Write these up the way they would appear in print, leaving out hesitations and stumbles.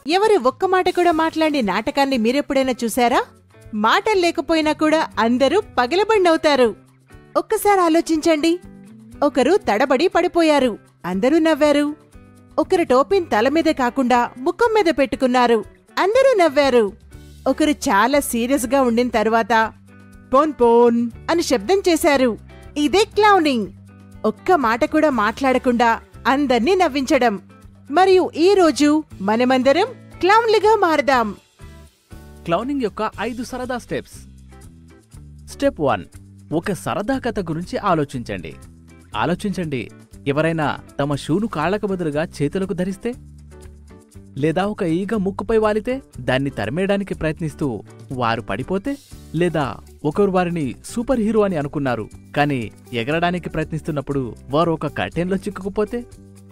ఎవరి ఒక్క మాట కూడా మాట్లాడి నాటకాన్ని మీరెప్పుడైనా చూశారా? మాటలు లేకపోయినా కూడా అందరూ పగలబడి నవ్వుతారు. ఒక్కసారి ఆలోచించండి. ఒకరు తడబడి పడిపోయారు, అందరూ నవ్వారు. ఒకరు టోపీని తల మీద కాకుండా ముఖం మీద పెట్టుకున్నారు, అందరూ నవ్వారు. ఒకరు చాలా సీరియస్ గా ఉండిన తర్వాత పోన్ పోన్ అని శబ్దం చేశారు. ఇదే క్లౌనింగ్. ఒక్క మాట కూడా మాట్లాడకుండా అందర్నీ నవ్వించడం. మరియు ఈ రోజు మనమందరం క్లౌన్లుగా మారదాం. క్లౌనింగ్ యొక్క 5 సరదా స్టెప్స్. స్టెప్ 1, ఒక సరదా కథ గురించి ఆలోచించండి. ఎవరైనా తమ షూను కాళ్లకు బదులుగా చేతులకు ధరిస్తే, లేదా ఒక ఈగ ముక్కుపై వాలితే దాన్ని తరిమేయడానికి ప్రయత్నిస్తూ వారు పడిపోతే, లేదా ఒకరు వారిని సూపర్ హీరో అని అనుకున్నారు కానీ ఎగరడానికి ప్రయత్నిస్తున్నప్పుడు వారు ఒక కర్టెన్లో చిక్కుకుపోతే,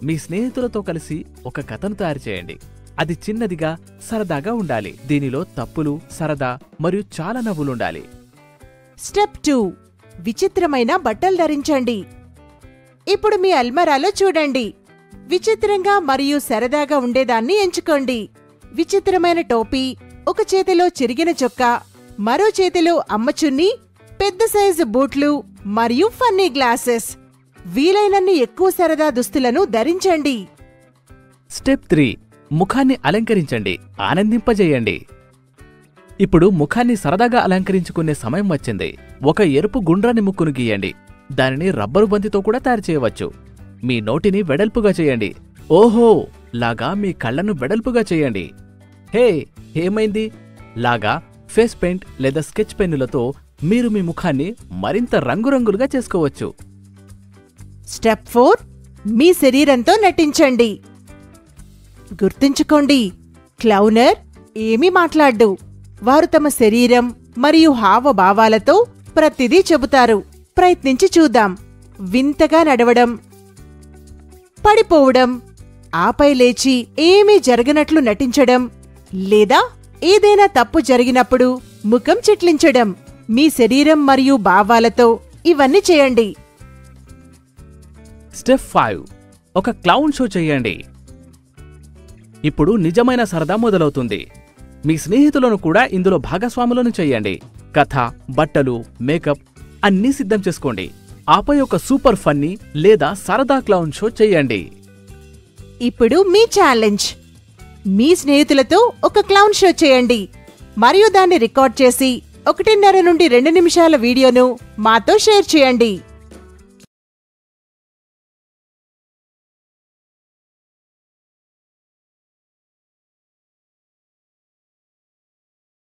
మీ స్నేహితులతో కలిసి ఒక కథను తయారు చేయండి. అది చిన్నదిగా, సరదాగా ఉండాలి. దీనిలో తప్పులు, సరదా మరియు చాలా నవ్వులుండాలి. స్టెప్ 2, విచిత్రమైన బట్టలు ధరించండి. ఇప్పుడు మీ అల్మారాలో చూడండి. విచిత్రంగా మరియు సరదాగా ఉండేదాన్ని ఎంచుకోండి. విచిత్రమైన టోపీ, ఒక చేతిలో చిరిగిన చొక్కా, మరో చేతిలో అమ్మచున్ని, పెద్ద సైజు బూట్లు మరియు ఫన్నీ గ్లాసెస్. వీలైనన్ని ఎక్కువ సరదా దుస్తులను ధరించండి. స్టెప్ 3, ముఖాన్ని అలంకరించండి, ఆనందింపజేయండి. ఇప్పుడు ముఖాన్ని సరదాగా అలంకరించుకునే సమయం వచ్చింది. ఒక ఎరుపు గుండ్రాని ముక్కును గీయండి. దానిని రబ్బరు బంతితో కూడా తయారు చేయవచ్చు. మీ నోటిని వెడల్పుగా చేయండి. ఓహో లాగా మీ కళ్లను వెడల్పుగా చేయండి. హే ఏమైంది లాగా ఫేస్ పెయింట్ లేదా స్కెచ్ పెన్నులతో మీరు మీ ముఖాన్ని మరింత రంగురంగులుగా చేసుకోవచ్చు. స్టెప్ 4, మీ శరీరంతో నటించండి. గుర్తుంచుకోండి, క్లౌనర్ ఏమీ మాట్లాడ్డు. వారు తమ శరీరం మరియు హావభావాలతో ప్రతిదీ చెబుతారు. ప్రయత్నించి చూద్దాం. వింతగా నడవడం, పడిపోవడం, ఆపై లేచి ఏమీ జరగనట్లు నటించడం, లేదా ఏదైనా తప్పు జరిగినప్పుడు ముఖం చిట్లించడం. మీ శరీరం మరియు భావాలతో ఇవన్నీ చేయండి. స్టెప్ 5, ఒక క్లౌన్ షో చెయ్యండి. ఇప్పుడు నిజమైన సరదా మొదలవుతుంది. మీ స్నేహితులను కూడా ఇందులో భాగస్వాములను చెయ్యండి. కథ, బట్టలు, మేకప్ అన్నీ సిద్ధం చేసుకోండి. ఆపై ఒక సూపర్ ఫన్నీ లేదా సరదా క్లౌన్ షో చెయ్యండి. ఇప్పుడు మీ ఛాలెంజ్. మీ స్నేహితులతో ఒక క్లౌన్ షో చేయండి మరియు దాన్ని రికార్డ్ చేసి 1.5 నుండి 2 నిమిషాల వీడియోను మాతో షేర్ చేయండి.